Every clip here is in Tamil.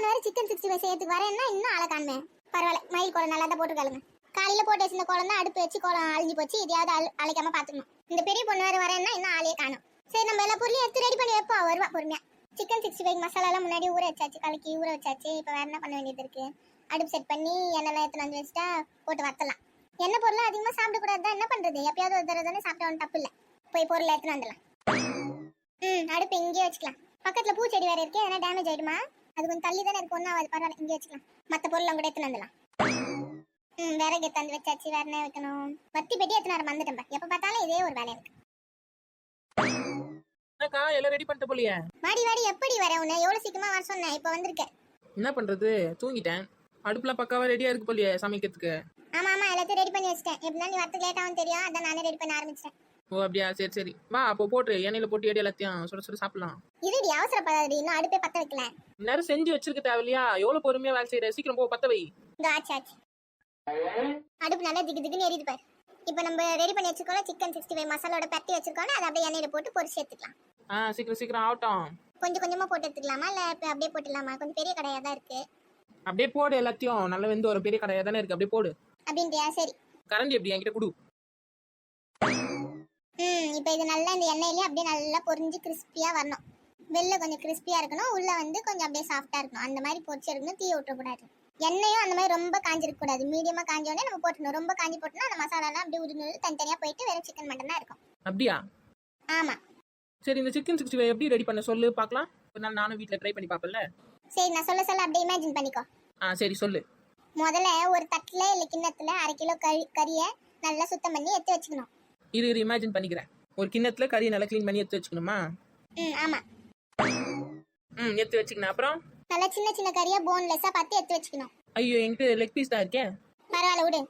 வேற சிக்கன் 65 செய்யறதுக்கு வரேன்னா இன்னும் ஆளை காணுமே. பரவாயில்ல, மயில் கோலம் நல்லா தான் போட்டுருக்காளுங்க. காலையில போட்டு வச்சிருந்த கோலம் தான் அடுப்பு வச்சு கோலம் அழிஞ்சு போச்சு. இதையாவது அழைக்காம பாத்துக்கணும். இந்த பெரிய பொண்ணு வேற வரேன்னா இன்னும் ஆளையே காணும். சரி, நம்ம எல்லா பொருளையும் எடுத்து ரெடி பண்ணி வைப்போம். வருவா பொறுமையா. சிக்கன் 65 மசாலா எல்லாம் முன்னாடி ஊற வச்சாச்சு, கலக்கி ஊற வச்சாச்சு. இப்போ வேற என்ன பண்ண வேண்டியது இருக்கு? அடுப்பு செட் பண்ணி எண்ணெய் எடுத்து வந்து வச்சுட்டா போட்டு வத்தலாம். எண்ணெய் பொருள் அதிகமா சாப்பிடக்கூடாது தான், என்ன பண்றது? எப்பயாவது ஒரு தடவை தானே சாப்பிட்டா ஒன்றும் தப்பு இல்லை. போய் பொருள் எடுத்துன்னு வந்துடலாம். அடுப்பு இங்கேயே வச்சுக்கலாம். பக்கத்துல பூச்செடி வேற இருக்கு, எதனா டேமேஜ் ஆயிடுமா? அது கொஞ்சம் தள்ளி தானே இருக்கு, ஒன்றும் அது பரவாயில்ல, இங்கே வச்சுக்கலாம். மற்ற பொருள் கூட எடுத்துன்னு வந்துடலாம். விறகு எடுத்து வந்து வச்சாச்சு. வேற என்ன வைக்கணும்? வத்தி பெட்டி எடுத்துன்னு வர மறந்துட்டேன். எப்ப பார்த்தாலும் இதே ஒரு வேலை இருக்கு. என்னக்கா எல்லாம் ரெடி பண்ணிட்டு போலியே? வாடி வாடி, எப்படி வர? உன்னை எவ்வளவு சீக்கிரமா வர சொன்னேன், இப்போ வந்திருக்கேன். என்ன பண்றது, தூங்கிட்டேன். அடுப்புலாம் பக்காவா ரெடியா இருக்கு போலியே சமைக்கிறதுக்கு. ஆமா ஆமா, எல்லாத்தையும் ரெடி பண்ணி வச்சிட்டேன். எப்படின்னா நீ வரதுக்கு லேட் ஆகும் தெரியும், அதான் நானே ரெடி பண்ண ஆரம்பிச்சிட்டேன். ஓ அப்படியா, சரி சரி, வா அப்போ போட்டு எண்ணெயில போட்டு எடி எல்லாத்தையும் சுட சுட சாப்பிடலாம். இருடி, அவசரப்படாதடி, இன்னும் அடுப்பே பத்த வைக்கல. நேரம் செஞ்சு வச்சிருக்க தேவையில்லையா? எவ்வளவு பொறுமையா வேலை செய்யற, சீக்கிரம் போ பத்த வை. இந்த ஆச்சு ஆச்சு. அடுப்பு நல்லா திக்கு திக்குன்னு எரியுது பாரு. இப்போ நம்ம ரெடி பண்ணி வச்சிருக்கோம் சிக்கன் 65 மசாலோட பரட்டி வச்சிருக்கோம். அதை அப்படியே எண்ணெயில போட்டு பொரிச்சு எடுத்துக்கலாம். சீக்கிரம் சீக்கிரம் ஆகட்டும். கொஞ்சம் கொஞ்சமா போட்டு எடுத்துக்கலாமா, இல்ல அப்படியே போட்டுடலாமா? கொஞ்சம் பெரிய கடையா தான் இருக்கு. அப்படியே போடு எல்லாத்தையும். நல்ல வெந்து ஒரு பெரிய கடையா தானே இருக்கு, அப்படியே போடு. அப்படின்றியா? சரி. கரண்டி எப்படி என்கிட்ட கொடு. இப்போ இது நல்லா இந்த எண்ணெயிலேயே அப்படியே நல்லா பொரிஞ்சு கிறிஸ்பியா வரணும். வெளில கொஞ்சம் கிறிஸ்பியா இருக்கணும், உள்ள வந்து கொஞ்சம் அப்படியே சாஃப்டா இருக்கணும். அந்த மாதிரி பொரிச்சு எடுக்கணும். தீய விட்டுறக்கூடாது. எண்ணெயும் அந்த மாதிரி ரொம்ப காஞ்சிருக்க கூடாது. மீடியமா காஞ்சோடனே நம்ம போட்டணும். ரொம்ப காஞ்சி போட்டோம்னா அந்த மசாலாலாம் அப்படியே உருண்டு தனித்தனியா போயிட்டு வெறும் சிக்கன் மட்டும் தான் இருக்கும். அப்படியா? ஆமா. சரி, இந்த சிக்கன் 65 எப்படி ரெடி பண்ண சொல்லு பார்க்கலாம். ஒரு நாள் நானும் வீட்டில் ட்ரை பண்ணி பார்ப்பேன்ல. சரி, நான் சொல்ல சொல்ல அப்படியே இமேஜின் பண்ணிக்கோ. சரி சொல்லு. முதல்ல ஒரு தட்டுல இல்ல கிண்ணத்துல 1/2 கிலோ கறியை நல்லா சுத்தம் பண்ணி எடுத்து வச்சுக்கணும். இது இமேஜின் பண்ணிக்கிறேன். ஒரு கிண்ணத்துல கறியை நல்லா க்ளீன் பண்ணி எடுத்து வச்சுக்கணுமா? ஆமா. எடுத்து வச்சுக்கணும். அப்புறம் நல்லா சின்ன சின்ன கறியா போன்லெஸ்ஸா பார்த்து எடுத்து வச்சுக்கணும். ஐயோ, என்கிட்ட லெக் பீஸ் தான் இருக்கே. பரவாயில்ல விடு.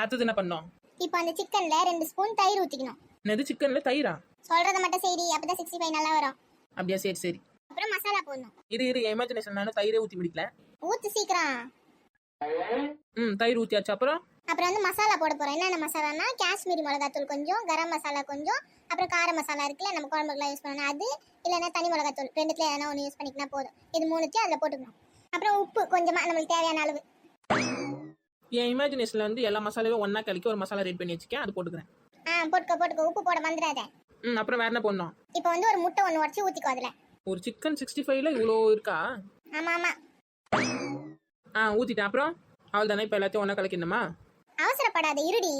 அடுத்தது என்ன பண்ணோம்? இப்போ அந்த சிக்கன்ல 2 ஸ்பூன் தயிர் ஊத்திக்கணும். என்னது, சிக்கன்ல தயிரா? சொல்றத மட்டும் செய்டி, அப்பதான் 65 நல்லா வரும். அப்படியா, சரி சரி. அப்புறம் மசாலா போடணும். இரு இமேஜினேஷன், நானும் தயிரே ஊத்தி முடிக்கல. ஊத்து சீக்கிரம். தயிர் ஊத்தியாச்சு. அப்புறம் வந்து மசாலா போட போறோம். என்னென்ன மசாலானா, காஷ்மீரி மிளகாத்தூள் கொஞ்சம், கரம் மசாலா கொஞ்சம், அப்புறம் கார மசாலா இருக்குல்ல நம்ம குழம்புக்குலாம் யூஸ் பண்ணணும் அது, இல்லைன்னா தனி மிளகாத்தூள், ரெண்டுத்துல எதனா ஒன்று யூஸ் பண்ணிக்கினா போதும். இது மூணுத்தையும் அதில் போட்டுக்கணும். அப்புறம் உப்பு கொஞ்சமா நம்மளுக்கு தேவையான அளவு. என் இமேஜினேஷன்ல வந்து எல்லா மசாலாவும் ஒன்னா கலக்கி ஒரு மசாலா ரெடி பண்ணி வச்சுக்கேன், அது போட்டுக்கிறேன். போட்டுக்கோ. உப்பு போட வந்துடாத. அப்புறம் வேற என்ன பண்ணணும்? இப்போ வந்து ஒரு முட்டை ஒன்று உடச்சி ஊத்திக்கோ அதுல. ஒரு சிக்கன் 65ல இவ்வளோ இருக்கா? ஆமா ஆமா. ஊத்திட்டேன். அப்புறம் அவள் தானே இப்போ எல்லாத்தையும் ஒன்னா கலக்கணுமா? அவசரப்படாத, இருடி.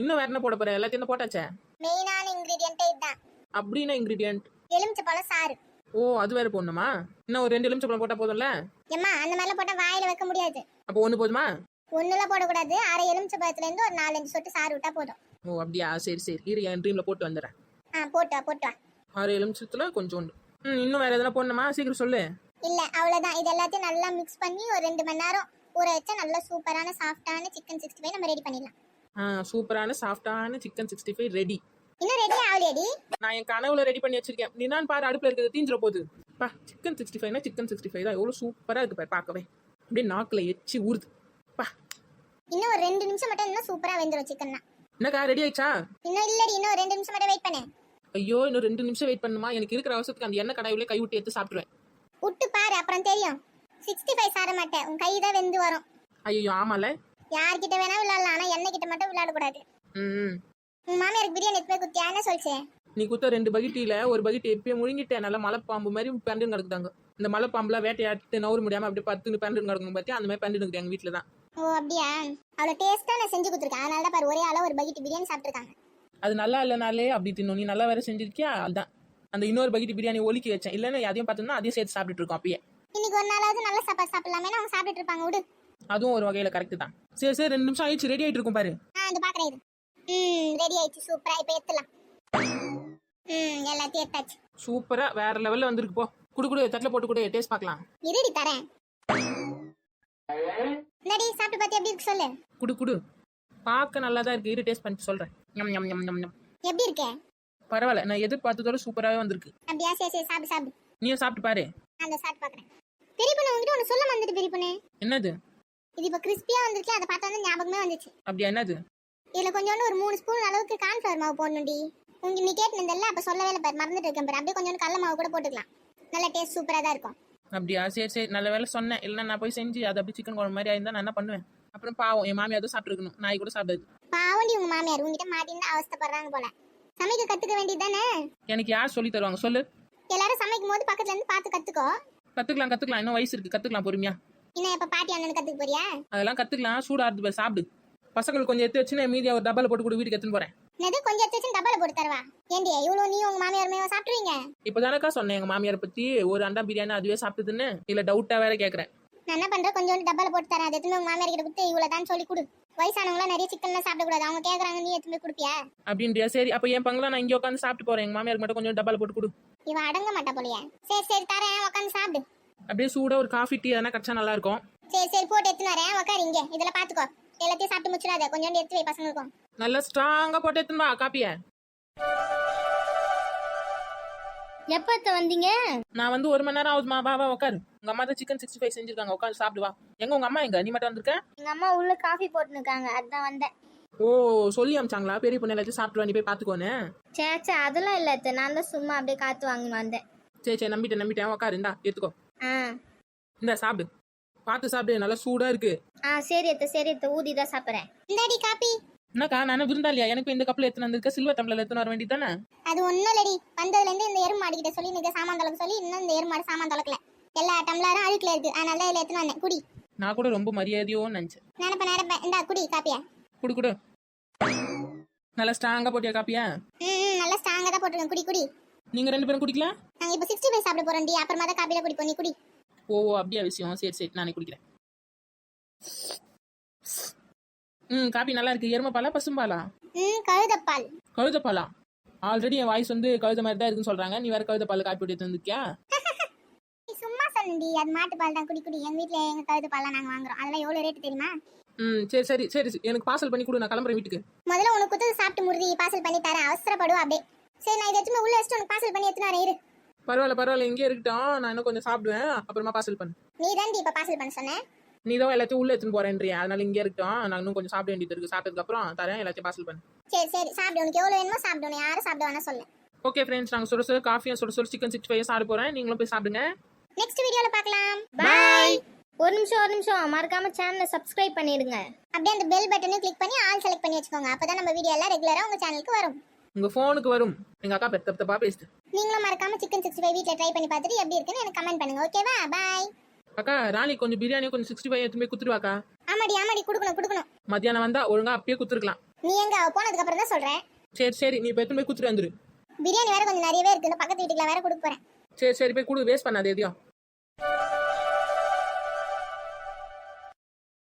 இன்னும் வேற என்ன போட போற? எல்லாத்தையும் போட்டாச்சே. மெயினான இன்கிரிடியன்ட் இதுதான். அப்படின்னா இன்கிரிடியன்ட் எலுமிச்சப்பழம் சாறு. ஓ, அது வேற போடணுமா? இன்னும் ஒரு 2 எலுமிச்சப்பழம் போட்டா போதும்ல? ஏம்மா, அந்த மாதிரிலாம் போட்டா வாயில வைக்க முடியாது. அப்போ ஒண்ணு போதுமா? ஒண்ணுலாம் போடக்கூடாது. 1/2 எலுமிச்சப்பழத்துல இருந்து ஒரு 4-5 சொட்டு சாறு விட்டா போதும். ஓ அப்படியா, சரி சரி. இரு, என் ட்ரீம்ல போட்டு வந்துடுறேன். போட்டு வா. 6 எலுமிச்சத்துல கொஞ்சோண்டு. இன்னும் வேற எதனா போடணுமா? சீக்கிரம் சொல்லு. இல்ல, அவ்வளவுதான். இது எல்லாத்தையும் நல்லா மிக்ஸ் பண்ணி ஒரு 2 மணி நேரம் ஊற வச்சா நல்லா சூப்பரான சாஃப்டான சிக்கன் 65 நம்ம ரெடி பண்ணிடலாம். சூப்பரான சாஃப்டான சிக்கன் 65 ரெடி. இன்னும் ரெடி ஆகலையடி? நான் என் கனவுல ரெடி பண்ணி வச்சிருக்கேன். நீ நான் பாரு, அடுப்புல இருக்கிறது தீஞ்சிர போகுது. சிக்கன் 65னா சிக்கன் 65 தான். எவ்வளவு சூப்பரா இருக்கு பாரு, பார்க்கவே அப்படியே நாக்குல எச்சி ஊறுது. இன்னும் ஒரு 2 நிமிஷம் மட்டும் இன்னும் சூப்பரா வெந்துரும் சிக்கன்னா. என்னக்கா ரெடி ஆயிடுச்சா? இன்னும் இல்லடி, இன்னும் 2 நிமிஷம் மட்டும் வெயிட் பண்ணு. ஐயோ, இன்னும் 2 நிமிஷம் வெயிட் பண்ணுமா? எனக்கு இருக்கிற அவசரத்துக்கு அந்த எண்ணெய் கடாயிலே கை விட்டு எடுத்து சாப்பிடுவேன். விட்டு பாரு, அப்புறம் தெரியும். 65 சார மாட்டேன், உன் கை தான் வெந்து வரும். ஐயோ ஆமால. யார்கிட்ட வேணா விளையாடலாம், ஆனா எண்ணெய் கிட்ட மட்டும் விளையாட கூடாது. உன் மாமியாருக்கு பிரியாணி எடுத்து போய் குத்தியா? என்ன சொல்லிச்சே? நீ குத்த 2 பக்கெட்டில ஒரு பக்கெட் எப்பயே முழுங்கிட்டேன். நல்லா மலைப்பாம்பு மாதிரி பண்டு கிடக்குதாங்க. இந்த மலைப்பாம்புலாம் வேட்டையாட்டு நவர முடியாம அப்படியே 10 பண்டு கிடக்கும் பார்த்தியா? அந்த மாதிரி பண்டு கிடக்கு எங்க வீட்டுல தான். ஓ அப்படியா? அவ்வளோ டேஸ்டா நான் செஞ்சு கொடுத்துருக்கேன். அதனால தான் பாரு, ஒரே ஆளா ஒரு பக்கெட் பிரியாணி சாப்பிட்டுருக்காங்க. அது நல்லா இல்லைனாலே அப்படி தின்னும். நீ நல்லா வேற செஞ்சிருக்கியா? அதுதான் அந்த இன்னொரு பக்கெட் பிரியாணி ஒலிக்கி வச்சேன். இல்லைன்னா அதையும் பார்த்தோம்னா அதையும் சேர்த்து சாப்பிட்டுட்டு இருக்கோம். அப்பயே இன்னைக்கு ஒரு நாளாவது நல்ல சாப்பாடு சாப்பிடலாமே, அவங்க சாப்பிட்டுட்டு இருப்பாங்க. விடு. அதுவும் ஒரு வகையில கரெக்ட் தான். சரி சரி, 2 நிமிஷம் ஆயிடுச்சு. ரெடி ஆயிட்டு இருக்கும் பாரு. இந்த பாக்குறேன். ரெடி ஆயிடுச்சு. சூப்பரா. இப்ப எடுத்துலாம். எல்லாத்தையும் எடுத்தாச்சு. சூப்பரா வேற லெவல்ல வந்திருக்கு. போ குடு தட்டில போட்டு கூட டேஸ்ட் பார்க்கலாம். இருடி தரேன். நடி சாப்பிட்டு பார்த்து எப்படி இருக்கு சொல்லு. குடு பார்க்க நல்லா தான் இருக்கு. இரு டேஸ்ட் பண்ணி சொல்றேன். எப்படி இருக்கு? பரவாயில்ல, நான் எதிர்பார்த்ததோட சூப்பராவே வந்திருக்கு. அப்படியா? சரி சாப்பிடு. நீயும் சாப்பிட்டு பாரு. அந்த சாப்பிட்டு பாக்குறேன். பெரிய பொண்ணு உங்ககிட்ட ஒன்னு சொல்ல வந்துட்டு. பெரிய பொண்ணு, என்னது இது? இப்ப கிறிஸ்பியா வந்திருக்கு. அதை பார்த்தா தான் ஞாபகமே வந்துச்சு. அப்படியா? என்னது? இதுல கொஞ்சோண்டு ஒரு 3 ஸ்பூன் அளவுக்கு கார்ன்ஃபிளவர் மாவு போடணும்டி. நீ கேட்டுனதல்ல, அப்ப சொல்லவே இல்லை பாரு, மறந்துட்டு இருக்கேன் பாரு. அப்படியே கொஞ்சோண்டு கடலை மாவு கூட போட்டுக்கலாம். நல்ல டேஸ்ட் சூப்பரா தான் இருக்கும். அப்படியா? சரி சரி, நல்ல வேலை சொன்னேன். இல்லைன்னா நான் போய் செஞ்சு அது அப்படி சிக்கன் குழம்பு மாதிரி ஆயிருந்தா நான் என்ன பண்ணுவேன்? அப்புறம் பாவம் என் மாமியார் தான் சாப்பிட்டுருக்கணும், நாய் கூட சாப்பிடாது. பாவண்டி உங்க மாமியார் உங்ககிட்ட மாட்டின்னு அவஸ்தைப்படுறாங்க போல. சமைக்க கத்துக்க வேண்டியது தானே. எனக்கு யார் சொல்லி தருவாங்க சொல்லு? எல்லாரும் சமைக்கும் போது பக்கத்துல இருந்து பார்த்து கத்துக்கோ. கத்துக்கலாம், இன்னும் வயசு இருக்கு, கத்துக்கலாம் பொறுமையா. இன்னும் எப்ப பாட்டி அண்ணன் கத்துக்க போறியா? அதெல்லாம் கத்துக்கலாம், சூடா இருந்து போய் சாப்பிடு. பசங்களுக்கு கொஞ்சம் எடுத்து வச்சுன்னு மீதியா ஒரு டப்பால போட்டு கூட வீட்டுக்கு எடுத்துன்னு போறேன். என்னது கொஞ்சம் எடுத்து டப்பால போட்டு தரவா? ஏண்டி இவ்வளவு நீ உங்க மாமியார் சாப்பிட்டுருவீங்க? இப்பதானக்கா சொன்னேன் எங்க மாமியார் பத்தி, ஒரு அண்டா பிரியாணி அதுவே சாப்பிட்டுதுன்னு. இல்ல டவுட்டா வேற கேக்குறேன். நான் என்ன பண்றேன், கொஞ்சோண்டு டப்பால போட்டு தரேன். அதை எடுத்து உங்க மாமியார் கிட்ட கொடுத்து இவ்வளவுதான் சொல்லி கொடு. வயசானவங்களாம் நிறைய சிக்கன்லாம் சாப்பிடக்கூடாது, அவங்க கேக்குறாங்க, நீ எடுத்து போய் கொடுப்பியா? அப்படின்றியா? சரி, அப்ப என் பங்குல நான் இங்க உட்காந்து சாப்பிட்டு போறேன். எங்க மாமியாருக்கு மட்டும் கொஞ்சம் டப்பால போட்டு கொடு. இவ அடங்க மாட்டா போலியா? சரி சரி தரேன், உட்காந்து சாப்பிடு. அப்படியே சூடா ஒரு காஃபி டீ எதனா கிடைச்சா நல்லா இருக்கும். சரி சரி போட்டு எடுத்துன்னு வரேன், உட்காரு இங்க. இதெல்லாம் பாத்துக்கோ, எல்லாத்தையும் சாப்பிட்டு முடிச்சிடாத, கொஞ்சோண்டு எடுத்து வை பசங்களுக்கும். நல்லா ஸ்ட்ராங்கா போட்டு எடுத்துன்னு வா காப்பிய. எப்பத்த வந்தீங்க? நான் வந்து 1 மணி நேரம் ஆகுதுமா. வா உட்காரு. உங்க அம்மா தான் சிக்கன் 65 செஞ்சிருக்காங்க, உட்காந்து சாப்பிடு வா. எங்க உங்க அம்மா எங்க? நீ மட்டும் வந்திருக்க? எங்க அம்மா உள்ள காஃபி போட்டுருக்காங்க, அதான் வந்தேன். ஓ, சொல்லி அமிச்சாங்களா பெரிய பொண்ணு எல்லாத்தையும் சாப்பிட்டு வா, நீ போய் பாத்துக்கோன்னு? சேச்சா அதெல்லாம் இல்ல அத்தை, நான் தான் சும்மா அப்படியே காத்து வாங்கி வந்தேன். சரி நம்பிட்டேன் உட்காரு. இந்தா எடுத்துக்கோ. ஆ இந்த சாப்பிடு, பார்த்து சாப்பிடு, நல்லா சூடா இருக்கு. சரி அத்தை ஊதி தான் சாப்பிட்றேன். இந்தாடி காப்பி. என்னக்கா நான் விருந்தாளியா? எனக்கு இந்த கப்பில் எடுத்துன்னு வந்திருக்க, சில்வர் டம்ளர்ல எடுத்துன்னு வர வேண்டியது தானே? அது ஒண்ணும் இல்லடி, வந்ததுல இருந்து இந்த எருமாடு கிட்ட சொல்லி நீங்க சாமான் தொலைக்க சொல்லி இன்னும் இந்த எருமாடு சாமான் தொலைக்கல. எல்லா டம்ளரும் அழுக்குல இருக்கு, அதனால இதுல எடுத்துன்னு வந்தேன். குடி. நான் கூட ரொம்ப மரியாதையோன்னு நினைச்சேன். நினைப்பேன். இந்தா குடி காப்பியா. குடு. நல்லா ஸ்ட்ராங்கா போட்டியா காப்பியா? நல்லா ஸ்ட்ராங்கா தான் போட்டுருக்கேன், குடி குடி. நீங்க 2 பேரும் குடிக்கல? நாங்க இப்ப 65 சாப்பிட போறோம்டி, அப்புறமா தான் காப்பில குடிப்போம். நீ குடி. ஓ அப்படியா விஷயம்? சரி நானே குடிக்கிறேன். காப்பி நல்லா இருக்கு. எருமைப்பாலா பசும்பாலா? கழுதப்பால். கழுதப்பாலா? ஆல்ரெடி என் வாய்ஸ் வந்து கழுத மாதிரி தான் இருக்குன்னு சொல்றாங்க, நீ வேற கழுதப்பால் காப்பி போட்டு வந்துருக்கியா? நீ சும்மா சொன்னடி, அது மாட்டுப்பால் தான், குடி குடி. எங்க வீட்ல எங்க கழுதப்பால்லாம் நாங்க வாங்குறோம், அதெல்லாம் எவ்வளவு ரேட் தெரியுமா? சரி எனக்கு பார்சல் பண்ணி கொடு, நான் கிளம்புறேன் வீட்டுக்கு. முதல்ல உனக்கு குத்து சாப்பிட்டு முருதி பார்சல் பண்ணி தரேன், அவசரப்படுவா அப்படியே. சரி நான் இதை எடுத்து உள்ள வச்சுட்டு உனக்கு பார்சல் பண்ணி எடுத்துன்னு வரேன், இரு. பரவாயில்ல இங்கே இருக்கட்டும், நான் இன்னும் கொஞ்சம் சாப்பிடுவேன், அப்புறமா பார்சல் பண்ணு. நீ தாண்டி இப்ப பார்சல் பண்ண சொன்ன. நீ தான் எல்லாத்தையும் உள்ள எடுத்துன்னு போறேன்றியா, அதனால இங்கே இருக்கட்டும், நான் இன்னும் கொஞ்சம் சாப்பிட வேண்டியது இருக்கு. சாப்பிட்டதுக்கு அப்புறம் தரேன், எல்லாத்தையும் பார்சல் பண்ணு. சரி சாப்பிடு, உனக்கு எவ்வளவு வேணுமோ சாப்பிடு, யாரும் சாப்பிட வேணா சொல்லு. ஓகே ஃப்ரெண்ட்ஸ், நாங்கள் சுட காஃபியும் சுட சிக்கன் 65 சாப்பிட போறேன். நீங்களும் போய் சாப்பிடுங்க. நெக்ஸ்ட் வீடியோல பார்க்கலாம். பாய். ஒரு நிமிஷம் மறக்காம சேனலை சப்ஸ்கிரைப் பண்ணிடுங்க. அப்படியே அந்த பெல் பட்டனையும் கிளிக் பண்ணி ஆல் செலக்ட் பண்ணி வச்சுக்கோங்க, அப்பதான் நம்ம வீடியோ எல்லாம் ரெகுலரா உங்க சேனலுக்கு வரும். உங்க போனுக்கு வரும். எங்க அக்கா பெத்தப்பா பேசிட்டு. நீங்களும் மறக்காம சிக்கன் 65 வீட்ல ட்ரை பண்ணி பார்த்துட்டு எப்படி இருக்குன்னு எனக்கு கமெண்ட் பண்ணுங்க, ஓகேவா? பாய். அக்கா ராணி கொஞ்சம் பிரியாணி கொஞ்சம் 65 எடுத்து போய் குத்துருவாக்கா. ஆமாடி குடுக்கணும். மத்தியானம் வந்தா ஒழுங்கா அப்பயே குத்துருக்கலாம். நீ எங்க அவ போனதுக்கு அப்புறம் தான் சொல்றேன். சரி நீ இப்போ எடுத்து போய் குத்துட்டு வந்துரு. பிரியாணி வேற கொஞ்சம் நிறையவே இருக்கு, இந்த பக்கத்து வீட்டுல வேற கொடுக்க போறேன். சரி போய் குடு, வேஸ்ட் பண்ணாத எதையும்.